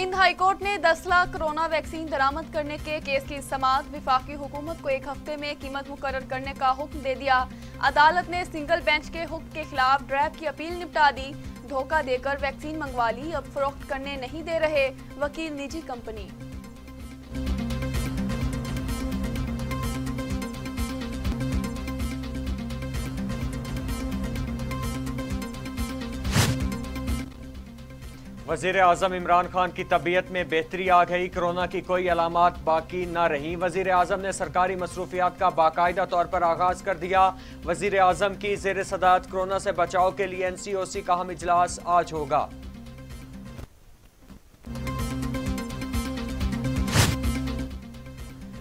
Sindh high court ने 10 lakh corona vaccine बरामद करने के केस की समाअत विफाकी हुकूमत को एक हफ्ते में कीमत मुकर्रर करने का हुक्म दे दिया। अदालत ने सिंगल बेंच के हुक्म के खिलाफ ड्रैब की अपील निपटा दी। धोखा देकर वैक्सीन मंगवा ली, अब फरोख्त करने नहीं दे रहे वकील निजी कंपनी। वज़ीर आज़म इमरान खान की तबीयत में बेहतरी आ गई, कोरोना की कोई अलामात बाकी न रही। वज़ीर आज़म ने सरकारी मसरूफियात का बाकायदा तौर पर आगाज कर दिया। वज़ीर आज़म की ज़ेर सदारत कोरोना से बचाव के लिए NCOC का अहम इजलास आज होगा।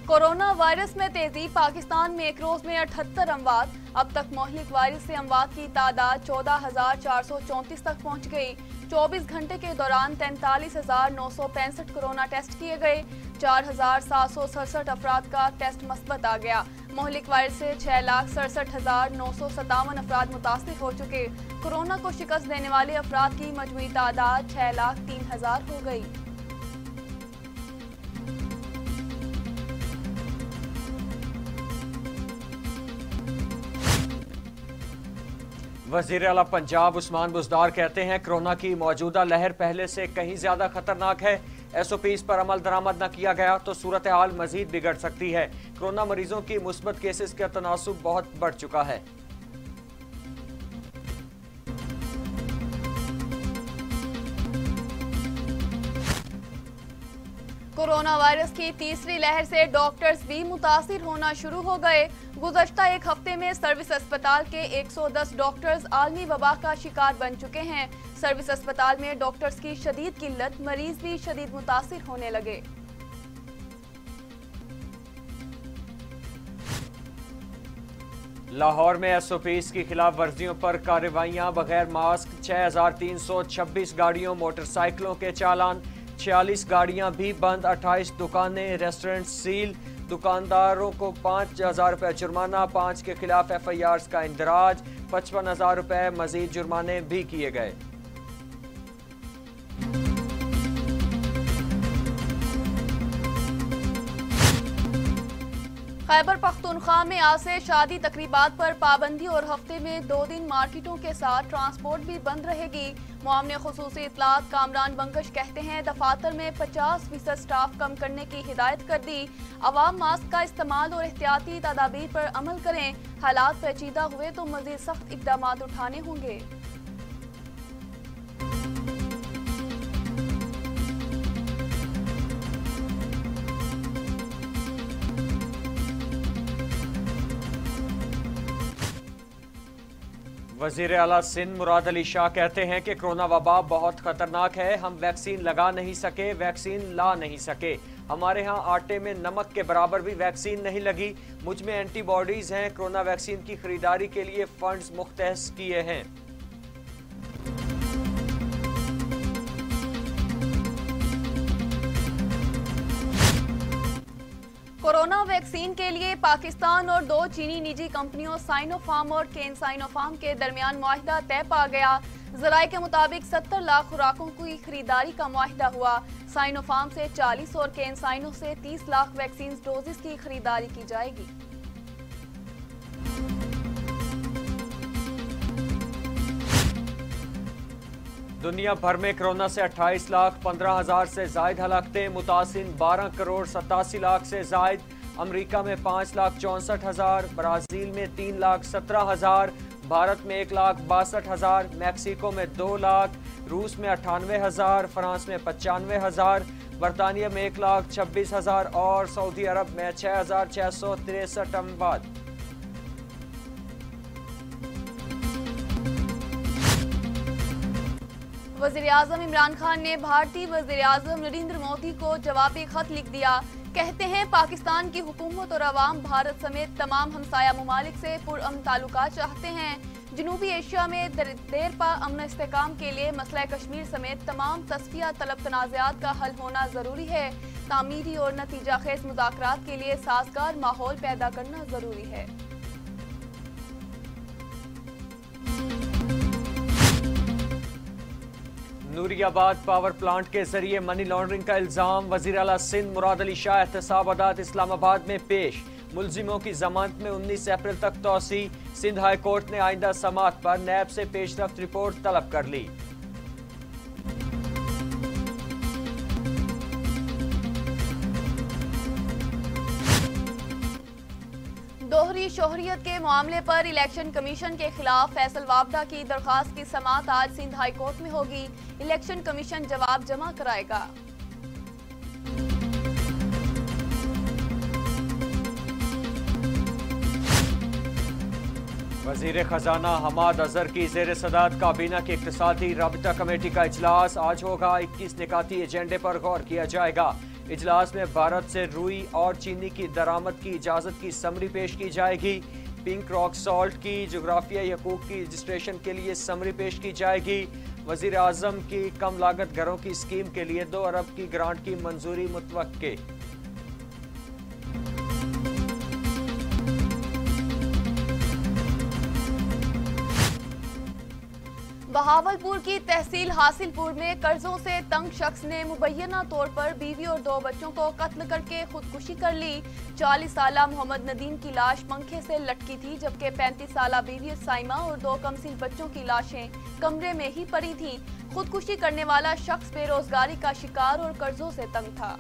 कोरोना वायरस में तेजी, पाकिस्तान में एक रोज में 78 अमवात। अब तक मोहलिक वायरस से अमवात की तादाद 14,434 तक पहुंच गई। 24 घंटे के दौरान 43,965 कोरोना टेस्ट किए गए। 4,767 अफराद का टेस्ट मस्बत आ गया। मोहलिक वायरस से 6,67,957 अफराद मुतासिर हो चुके। कोरोना को शिकस्त देने वाले अफराद की मजमूई तादाद 6,03,000 हो गई। वज़ीर आला पंजाब उस्मान बुज़दार कहते हैं कोरोना की मौजूदा लहर पहले से कहीं ज्यादा खतरनाक है। SOPs पर अमल दरामद न किया गया तो सूरत हाल मजीद बिगड़ सकती है। कोरोना मरीजों की मुस्बत केसेस का तनासुब बहुत बढ़ चुका है। कोरोना वायरस की तीसरी लहर से डॉक्टर्स भी मुतासिर होना शुरू हो गए। गुज़श्ता एक हफ्ते में सर्विस अस्पताल के 110 डॉक्टर्स आलमी वबा का शिकार बन चुके हैं। सर्विस अस्पताल में डॉक्टर्स की शदीद किल्लत, मरीज भी शदीद मुतासिर होने लगे। लाहौर में SOPs की खिलाफ वर्जियों पर कार्रवाइयां, बगैर मास्क 6,326 गाड़ियों मोटरसाइकिलों के चालान, 46 गाड़ियां भी बंद, 28 दुकानें रेस्टोरेंट सील, दुकानदारों को 5,000 रुपये जुर्माना, 5 के खिलाफ FIRs का इंदराज, 55,000 रुपये मजीद जुर्माने भी किए गए। खैबर पख्तूनख्वा में आज से शादी तकरीबात पर पाबंदी और हफ्ते में 2 दिन मार्केटों के साथ ट्रांसपोर्ट भी बंद रहेगी। मुआवने खुसूसी इत्तलात कामरान बंकश कहते हैं दफातर में 50% स्टाफ कम करने की हिदायत कर दी। अवाम मास्क का इस्तेमाल और एहतियाती तदाबीर पर अमल करें। हालात पेचीदा हुए तो मजीद सख्त इकदाम उठाने होंगे। वज़ीर आला सिंध मुराद अली शाह कहते हैं कि कोरोना वबा बहुत खतरनाक है। हम वैक्सीन लगा नहीं सके, वैक्सीन ला नहीं सके। हमारे यहाँ आटे में नमक के बराबर भी वैक्सीन नहीं लगी। मुझ में एंटीबॉडीज हैं। कोरोना वैक्सीन की खरीदारी के लिए फंड्स मुख्तस किए हैं। कोरोना वैक्सीन के लिए पाकिस्तान और 2 चीनी निजी कंपनियों साइनोफार्म और केन साइनोफार्म के दरमियान मुआहिदा तय पा गया। जराये के मुताबिक 70 लाख खुराकों की खरीदारी का मुआहिदा हुआ। साइनोफार्म से 40 और केन साइनो से 30 लाख वैक्सीन डोजेस की खरीदारी की जाएगी। दुनिया भर में कोरोना से 28,15,000 से जायद हलाकतें, मुतासिर 12 करोड़ 87 लाख से जायद। अमेरिका में 5,64,000, ब्राजील में 3,17,000, भारत में 1,62,000, मैक्सिको में 2 लाख, रूस में 98,000, फ्रांस में 95,000, बरतानिया में 1,26,000 और सऊदी अरब में 6,663 अमवात। वज़ीर आज़म इमरान खान ने भारतीय वज़ीर आज़म नरेंद्र मोदी को जवाबी खत लिख दिया। कहते हैं पाकिस्तान की हुकूमत और अवाम भारत समेत तमाम हमसाया ममालिक से पुरअमन ताल्लुकात चाहते हैं। जनूबी एशिया में देरपा अमन इस्तेहकाम के लिए मसला कश्मीर समेत तमाम तस्फिया तलब तनाज़ात का हल होना ज़रूरी है। तामीरी और नतीजा खेज मुज़ाकरात के लिए साजगार माहौल पैदा करना ज़रूरी है। नूरियाबाद पावर प्लांट के जरिए मनी लॉन्ड्रिंग का इल्जाम वजीर आला सिंध मुराद अली शाह एहतसाब अदालत इस्लामाबाद में पेश। मुलजिमों की जमानत में 19 अप्रैल तक तोसी। सिंध हाई कोर्ट ने आइंदा समाअत पर नैब से पेशरफ्त रिपोर्ट तलब कर ली। दोहरी शोहरियत के मामले पर इलेक्शन कमीशन के खिलाफ फैसल वापडा की दरखास्त की समाअत आज सिंध हाई कोर्ट में होगी। इलेक्शन कमीशन जवाब जमा कराएगा। वजीर खजाना हमाद अजहर की जेर सदारत काबीना की इक्तिसादी राबिता कमेटी का इजलास आज होगा। 21 निकाती एजेंडे पर गौर किया जाएगा। इजलास में भारत से रुई और चीनी की दरामद की इजाज़त की समरी पेश की जाएगी। पिंक रॉक सॉल्ट की जोग्राफियाई हकूक की रजिस्ट्रेशन के लिए समरी पेश की जाएगी। वजीर आज़म की कम लागत घरों की स्कीम के लिए 2 अरब की ग्रांट की मंजूरी मुतवक्के। बहावलपुर की तहसील हासिलपुर में कर्जों से तंग शख्स ने मुबैना तौर पर बीवी और 2 बच्चों को कत्ल करके खुदकुशी कर ली। 40 साला मोहम्मद नदीम की लाश पंखे से लटकी थी, जबकि 35 साला बीवी साइमा और 2 कमसिन बच्चों की लाशें कमरे में ही पड़ी थीं। खुदकुशी करने वाला शख्स बेरोजगारी का शिकार और कर्जों से तंग था।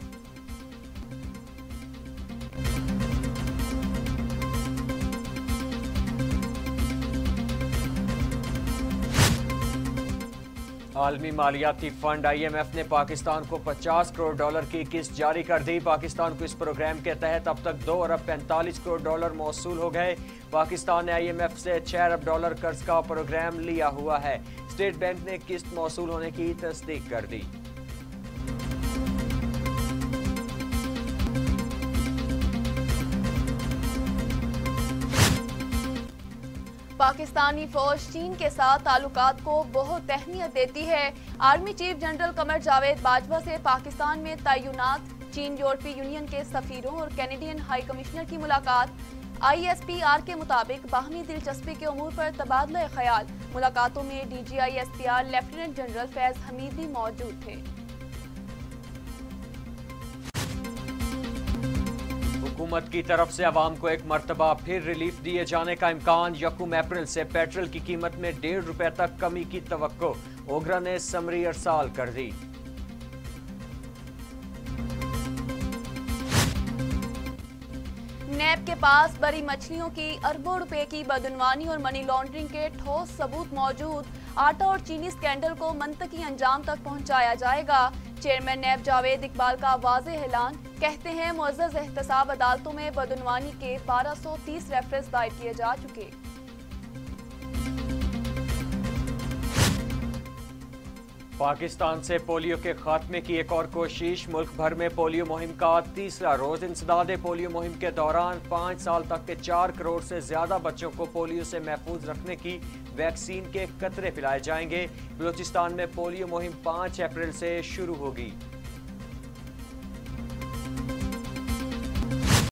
आलमी मालियाती फंड IMF ने पाकिस्तान को $50 करोड़ की किस्त जारी कर दी। पाकिस्तान को इस प्रोग्राम के तहत अब तक $2 अरब 45 करोड़ मौसूल हो गए। पाकिस्तान ने IMF से $6 अरब कर्ज का प्रोग्राम लिया हुआ है। स्टेट बैंक ने किस्त मौसूल होने की तस्दीक कर दी। पाकिस्तानी फौज चीन के साथ ताल्लुकात को बहुत अहमियत देती है। Army chief general Qamar Javed Bajwa से पाकिस्तान में तैनात चीन यूरोपीय यूनियन के सफीरों और कैनेडियन हाई कमिश्नर की मुलाकात। ISPR के मुताबिक बाहमी दिलचस्पी के उमूर पर तबादला ख्याल। मुलाकातों में DG ISPR lieutenant general Faiz Hamid भी मौजूद थे। हुकूमत की तरफ से अवाम को एक मरतबा फिर रिलीफ दिए जाने का इम्कान। 1 अप्रैल से पेट्रोल की कीमत में ₹1.5 तक कमी की तवक्को। ओगरा ने समरी अरसाल कर दी। नैब के पास बड़ी मछलियों की अरबों रुपए की बदनवानी और मनी लॉन्ड्रिंग के ठोस सबूत मौजूद। आटा और चीनी स्कैंडल को मंतकी अंजाम तक पहुंचाया जाएगा। चेयरमैन नैब जावेद इकबाल का वाज़ेह ऐलान। कहते हैं मुअज़्ज़ज़ एहतसाब अदालतों में बदनवानी के 1230 रेफरेंस दायर किए जा चुके। पाकिस्तान से पोलियो के खात्मे की एक और कोशिश। मुल्क भर में पोलियो मुहिम का 3रा रोज इंसदादे पोलियो मुहिम के दौरान 5 साल तक के 4 करोड़ से ज्यादा बच्चों को पोलियो से महफूज रखने की वैक्सीन के कतरे पिलाए जाएंगे। बलूचिस्तान में पोलियो मुहिम 5 अप्रैल से शुरू होगी।